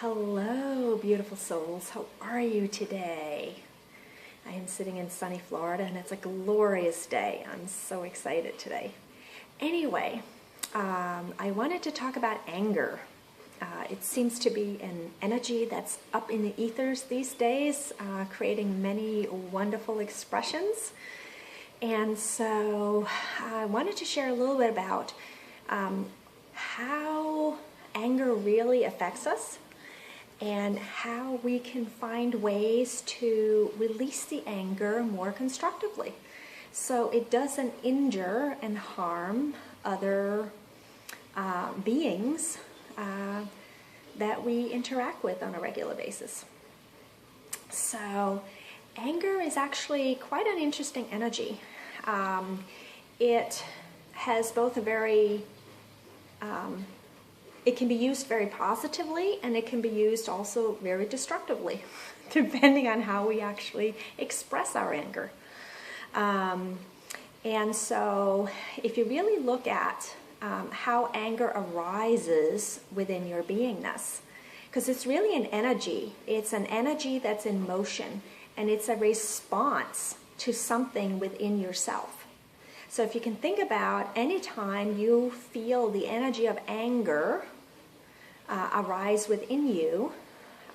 Hello, beautiful souls. How are you today? I am sitting in sunny Florida and it's a glorious day. I'm so excited today. Anyway, I wanted to talk about anger. It seems to be an energy that's up in the ethers these days, creating many wonderful expressions. And so I wanted to share a little bit about how anger really affects us and how we can find ways to release the anger more constructively so it doesn't injure and harm other beings that we interact with on a regular basis. So anger is actually quite an interesting energy. It has both a very it can be used very positively, and it can be used also very destructively, depending on how we actually express our anger. And so if you really look at how anger arises within your beingness, because it's really an energy that's in motion, and it's a response to something within yourself. So if you can think about any time you feel the energy of anger arise within you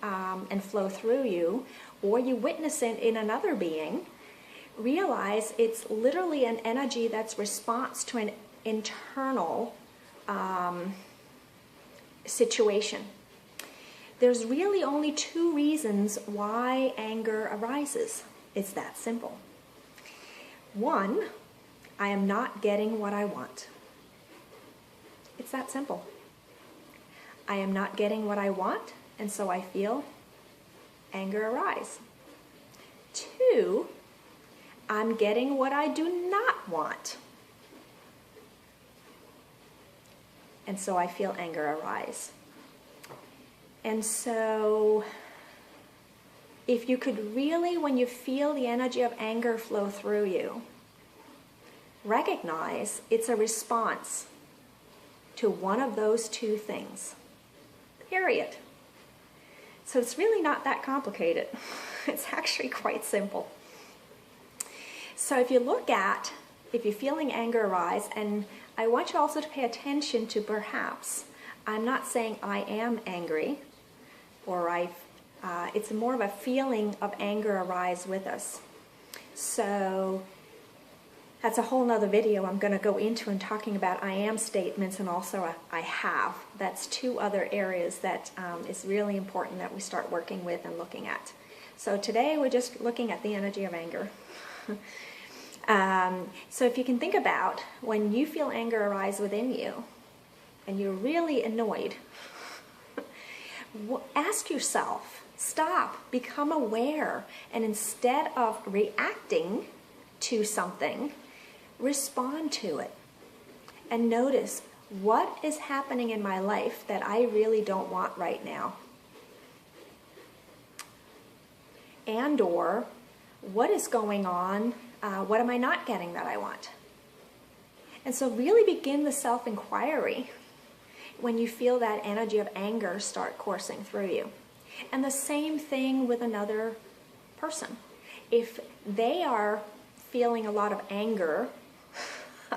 and flow through you, or you witness it in another being, realize it's literally an energy that's response to an internal situation. There's really only two reasons why anger arises. It's that simple. One, I am not getting what I want. It's that simple. I am not getting what I want, and so I feel anger arise. Two, I'm getting what I do not want, and so I feel anger arise. And so if you could really, when you feel the energy of anger flow through you, recognize it's a response to one of those two things. Period. So it's really not that complicated. It's actually quite simple. So if you're feeling anger arise, and I want you also to pay attention to perhaps, I'm not saying I am angry, or it's more of a feeling of anger arise with us. So that's a whole nother video I'm going to go into and talking about I am statements and also I have. That's two other areas that is really important that we start working with and looking at. So today we're just looking at the energy of anger. So if you can think about when you feel anger arise within you and you're really annoyed, ask yourself, stop, become aware, and instead of reacting to something, respond to it and notice what is happening in my life that I really don't want right now, and or what is going on, what am I not getting that I want. And so really begin the self-inquiry when you feel that energy of anger start coursing through you. And the same thing with another person. If they are feeling a lot of anger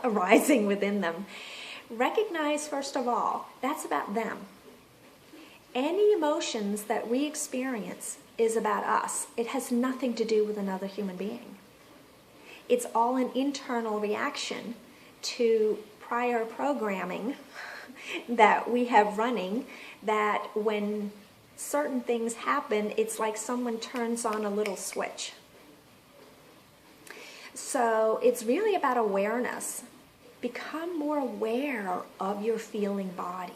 arising within them, recognize first of all, that's about them. Any emotions that we experience is about us. It has nothing to do with another human being. It's all an internal reaction to prior programming that we have running, that when certain things happen, it's like someone turns on a little switch. So it's really about awareness. Become more aware of your feeling body,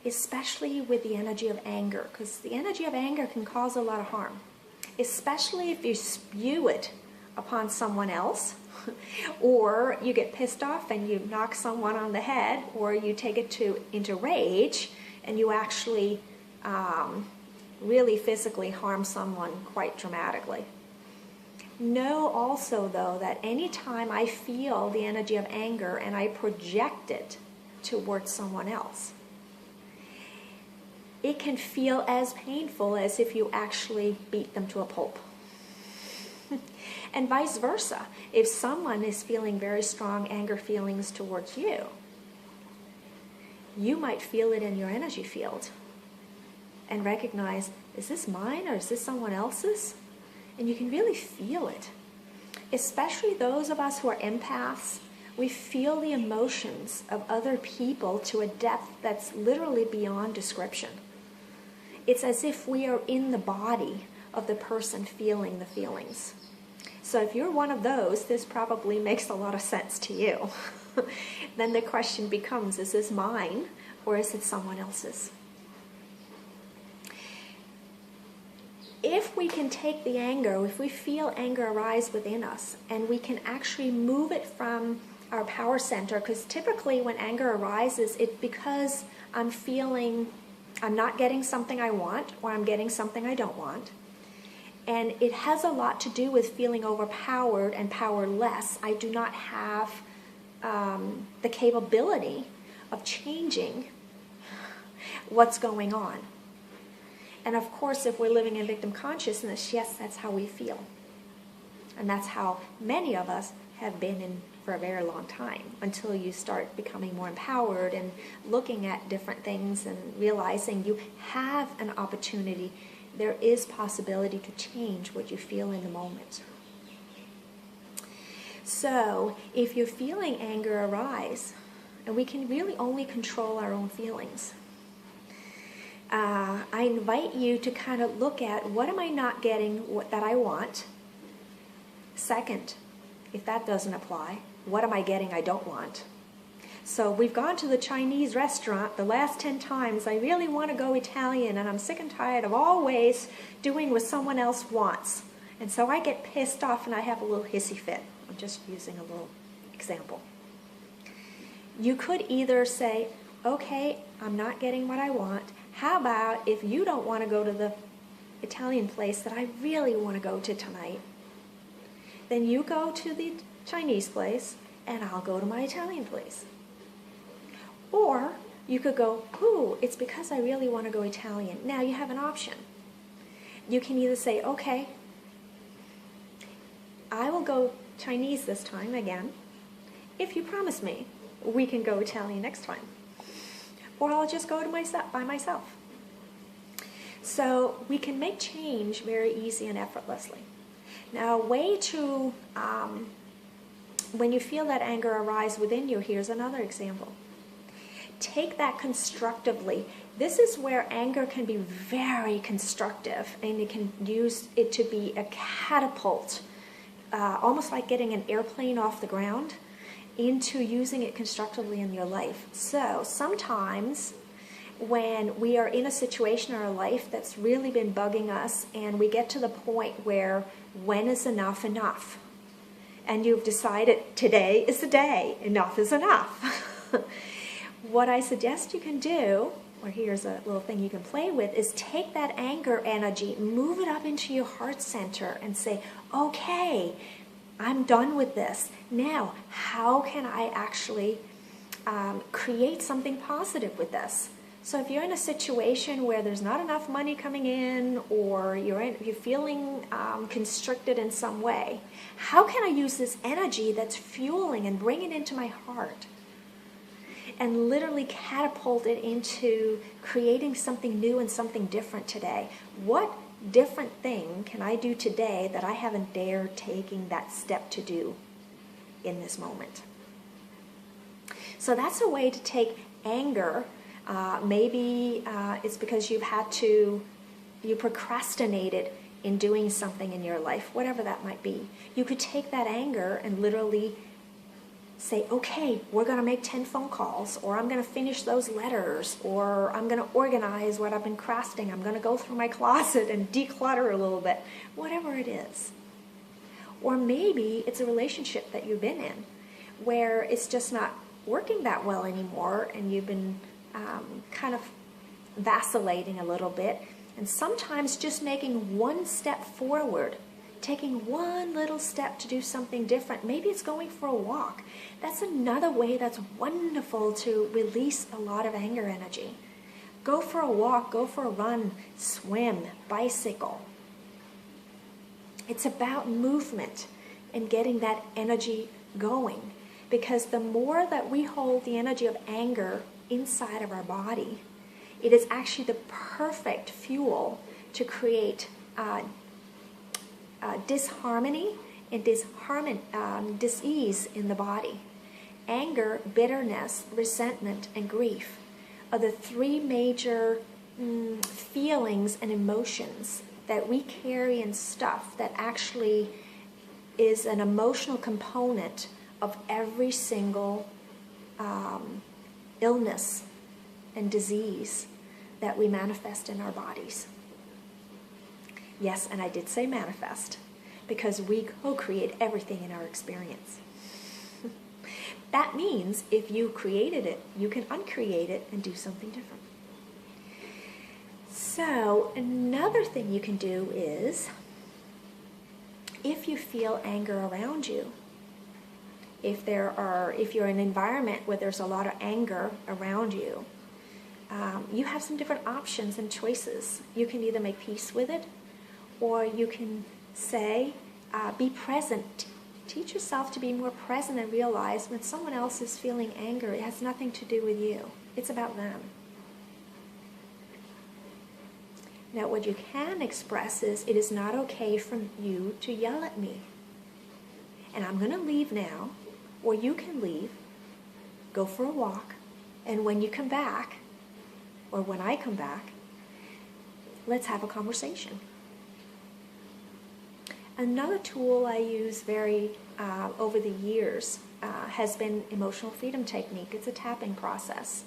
especially with the energy of anger, because the energy of anger can cause a lot of harm, especially if you spew it upon someone else, or you get pissed off and you knock someone on the head, or you take it into rage and you actually really physically harm someone quite dramatically. Know also, though, that anytime I feel the energy of anger and I project it towards someone else, it can feel as painful as if you actually beat them to a pulp. And vice versa. If someone is feeling very strong anger feelings towards you, you might feel it in your energy field and recognize, is this mine or is this someone else's? And you can really feel it. Especially those of us who are empaths, we feel the emotions of other people to a depth that's literally beyond description. It's as if we are in the body of the person feeling the feelings. So if you're one of those, this probably makes a lot of sense to you. Then the question becomes, is this mine or is it someone else's? If we can take the anger, if we feel anger arise within us, and we can actually move it from our power center, because typically when anger arises, it's because I'm feeling I'm not getting something I want, or I'm getting something I don't want. And it has a lot to do with feeling overpowered and powerless. I do not have the capability of changing what's going on. And of course, if we're living in victim consciousness, yes, that's how we feel. And that's how many of us have been in for a very long time, until you start becoming more empowered and looking at different things and realizing you have an opportunity. There is possibility to change what you feel in the moment. So if you're feeling anger arise, and we can really only control our own feelings, I invite you to kind of look at, what am I not getting that I want? Second, if that doesn't apply, what am I getting I don't want? So we've gone to the Chinese restaurant the last 10 times. I really want to go Italian, and I'm sick and tired of always doing what someone else wants. And so I get pissed off and I have a little hissy fit. I'm just using a little example. You could either say, okay, I'm not getting what I want. How about if you don't want to go to the Italian place that I really want to go to tonight, then you go to the Chinese place and I'll go to my Italian place. Or you could go, ooh, it's because I really want to go Italian. Now you have an option. You can either say, okay, I will go Chinese this time again, if you promise me we can go Italian next time. Or I'll just go to by myself. So we can make change very easy and effortlessly. Now, a way to, when you feel that anger arise within you, here's another example. Take that constructively. This is where anger can be very constructive, and you can use it to be a catapult, almost like getting an airplane off the ground, into using it constructively in your life. So sometimes when we are in a situation in our life that's really been bugging us, and we get to the point where, when is enough enough? And you've decided today is the day, enough is enough. What I suggest you can do, or here's a little thing you can play with, is take that anger energy, move it up into your heart center and say, okay, I'm done with this. Now, how can I actually create something positive with this? So if you're in a situation where there's not enough money coming in, or you're feeling constricted in some way, how can I use this energy that's fueling and bring it into my heart and literally catapult it into creating something new and something different today? What different thing can I do today that I haven't dared taking that step to do in this moment? So that's a way to take anger. Maybe it's because you procrastinated in doing something in your life, whatever that might be. You could take that anger and literally say, okay, we're going to make 10 phone calls, or I'm going to finish those letters, or I'm going to organize what I've been crafting. I'm going to go through my closet and declutter a little bit, whatever it is. Or maybe it's a relationship that you've been in where it's just not working that well anymore, and you've been kind of vacillating a little bit. And sometimes just making one step forward, taking one little step to do something different. Maybe it's going for a walk. That's another way that's wonderful to release a lot of anger energy. Go for a walk, go for a run, swim, bicycle. It's about movement and getting that energy going. Because the more that we hold the energy of anger inside of our body, it is actually the perfect fuel to create disharmony and dis-ease in the body. Anger, bitterness, resentment, and grief are the three major feelings and emotions that we carry and stuff that actually is an emotional component of every single illness and disease that we manifest in our bodies. Yes, and I did say manifest, because we co-create everything in our experience. That means if you created it, you can uncreate it and do something different. So another thing you can do is, if you feel anger around you, if you're in an environment where there's a lot of anger around you, you have some different options and choices. You can either make peace with it, or you can say, be present. Teach yourself to be more present and realize when someone else is feeling anger, it has nothing to do with you. It's about them. Now, what you can express is, it is not okay for you to yell at me. And I'm going to leave now, or you can leave, go for a walk, and when you come back, or when I come back, let's have a conversation. Another tool I use over the years has been emotional freedom technique. It's a tapping process.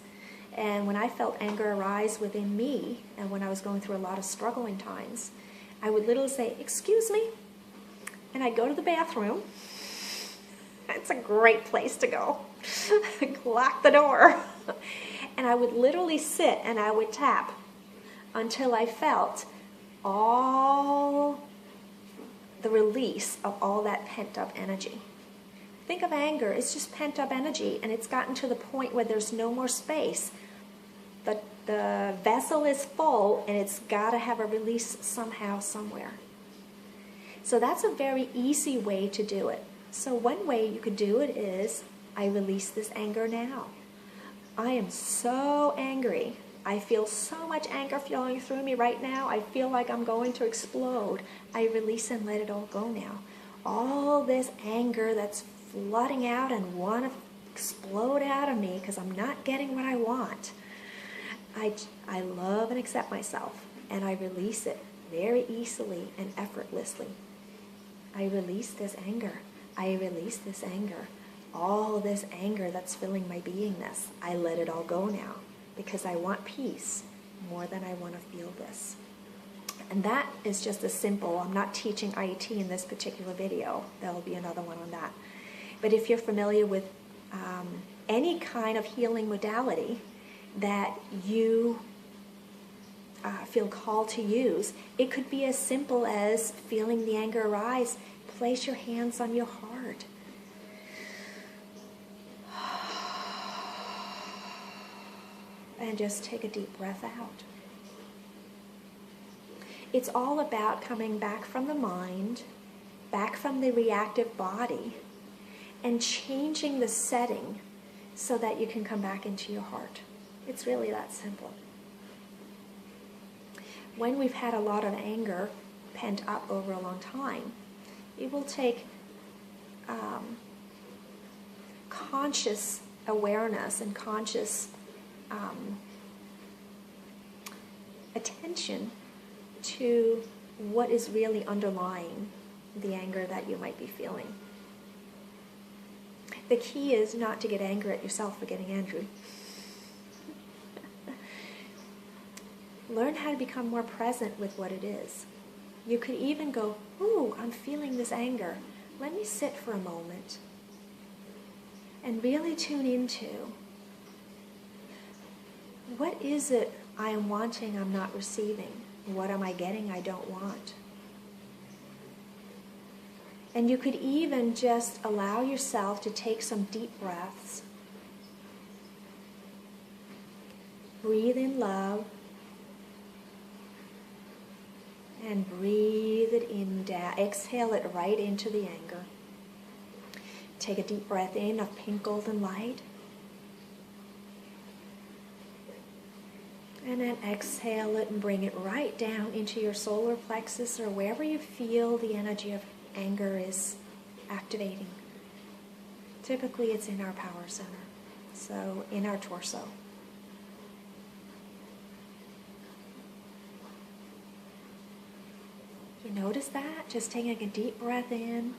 And when I felt anger arise within me, and when I was going through a lot of struggling times, I would literally say, "Excuse me," and I'd go to the bathroom. It's a great place to go. Lock the door. And I would literally sit and I would tap until I felt all the release of all that pent-up energy. Think of anger, it's just pent-up energy, and it's gotten to the point where there's no more space. The vessel is full, and it's got to have a release somehow, somewhere. So that's a very easy way to do it. So one way you could do it is, I release this anger now. I am so angry. I feel so much anger flowing through me right now. I feel like I'm going to explode. I release and let it all go now. All this anger that's flooding out and want to explode out of me because I'm not getting what I want. I love and accept myself, and I release it very easily and effortlessly. I release this anger. I release this anger. All this anger that's filling my beingness, I let it all go now, because I want peace more than I want to feel this. And that is just a simple, I'm not teaching IET in this particular video. There will be another one on that. But if you're familiar with any kind of healing modality that you feel called to use, it could be as simple as feeling the anger arise. Place your hands on your heart. And just take a deep breath out. It's all about coming back from the mind, back from the reactive body, and changing the setting so that you can come back into your heart. It's really that simple. When we've had a lot of anger pent up over a long time, it will take conscious awareness and conscious attention to what is really underlying the anger that you might be feeling. The key is not to get angry at yourself for getting angry. Learn how to become more present with what it is. You could even go, "Ooh, I'm feeling this anger. Let me sit for a moment and really tune into, what is it I am wanting I'm not receiving? What am I getting I don't want?" And you could even just allow yourself to take some deep breaths Breathe in love. And breathe it in down. Exhale it right into the anger. Take a deep breath in of pink golden light. And then exhale it and bring it right down into your solar plexus or wherever you feel the energy of anger is activating. Typically it's in our power center, so in our torso. You notice that? Just taking a deep breath in.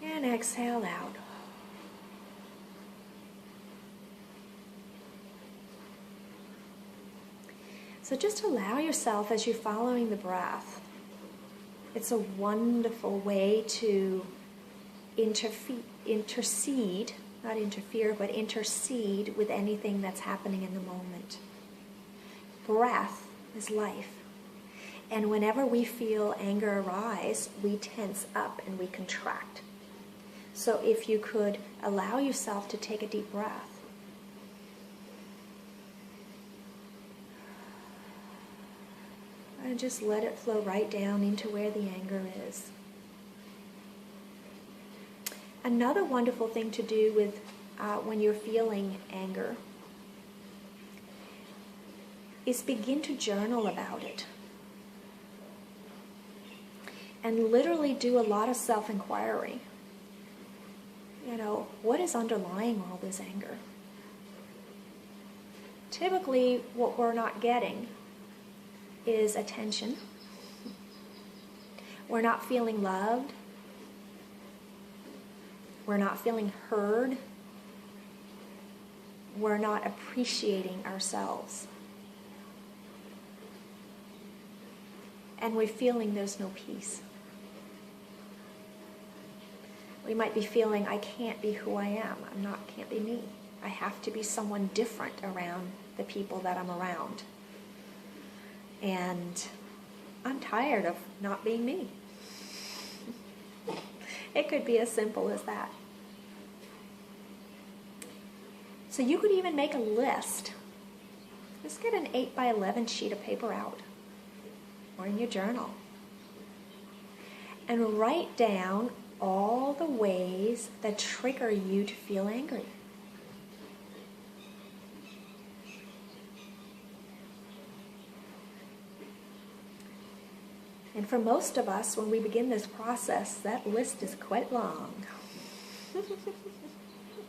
And exhale out. So just allow yourself as you're following the breath. It's a wonderful way to intercede, not interfere, but intercede with anything that's happening in the moment. Breath is life. And whenever we feel anger arise, we tense up and we contract. So if you could allow yourself to take a deep breath. And just let it flow right down into where the anger is. Another wonderful thing to do with when you're feeling anger is begin to journal about it. And literally do a lot of self-inquiry. You know, what is underlying all this anger? Typically, what we're not getting is attention. We're not feeling loved. We're not feeling heard. We're not appreciating ourselves. And we're feeling there's no peace. We might be feeling, I can't be who I am. Can't be me. I have to be someone different around the people that I'm around. And I'm tired of not being me. It could be as simple as that. So you could even make a list. Just get an 8x11 sheet of paper out, or in your journal, and write down all the ways that trigger you to feel angry. And for most of us, when we begin this process, that list is quite long.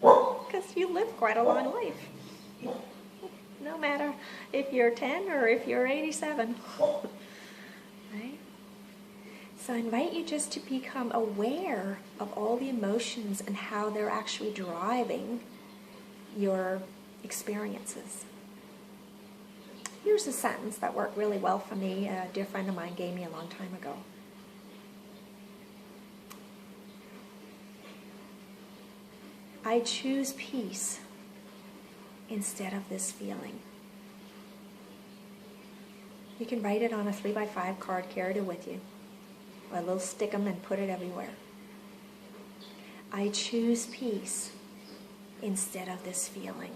Because you live quite a long life. No matter if you're 10 or if you're 87. Right? So I invite you just to become aware of all the emotions and how they're actually driving your experiences. Here's a sentence that worked really well for me. A dear friend of mine gave me a long time ago. I choose peace instead of this feeling. You can write it on a 3x5 card, carry it with you. Or a little stick-em and put it everywhere. I choose peace instead of this feeling.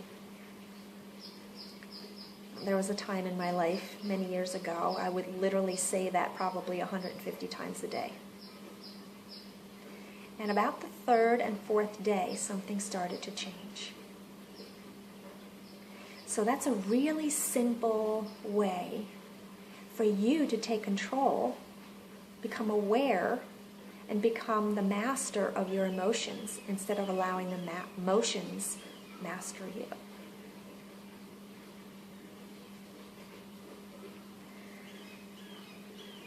There was a time in my life many years ago, I would literally say that probably 150 times a day. And about the third and fourth day, something started to change. So that's a really simple way for you to take control, become aware, and become the master of your emotions instead of allowing the emotions master you.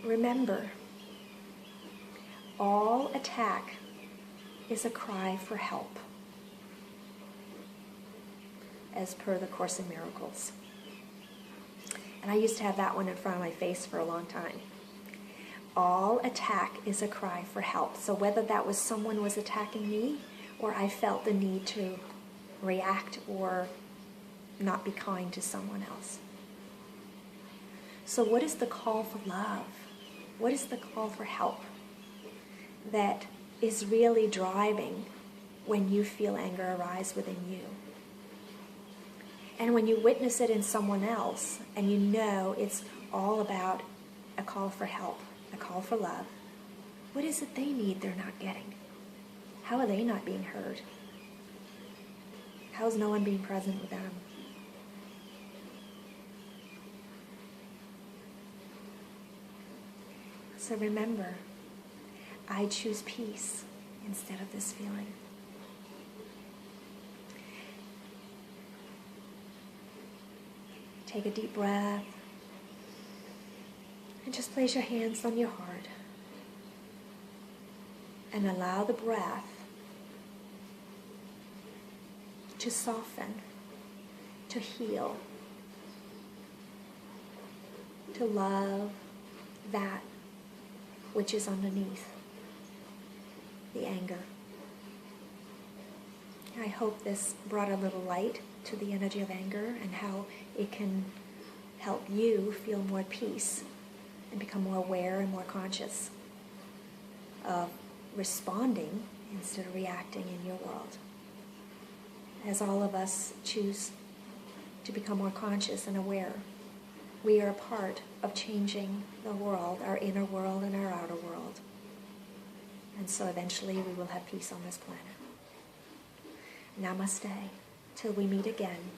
Remember, all attack is a cry for help, as per the Course in Miracles. And I used to have that one in front of my face for a long time. All attack is a cry for help. So whether that was someone was attacking me, or I felt the need to react or not be kind to someone else. So what is the call for love? What is the call for help that is really driving when you feel anger arise within you. And when you witness it in someone else, and you know it's all about a call for help, a call for love, what is it they need they're not getting? How are they not being heard? How is no one being present with them? So remember, I choose peace instead of this feeling. Take a deep breath and just place your hands on your heart and allow the breath to soften, to heal, to love that which is underneath the anger. I hope this brought a little light to the energy of anger and how it can help you feel more at peace and become more aware and more conscious of responding instead of reacting in your world. As all of us choose to become more conscious and aware, we are a part of changing the world, our inner world and our outer world. And so eventually we will have peace on this planet. Namaste, till we meet again.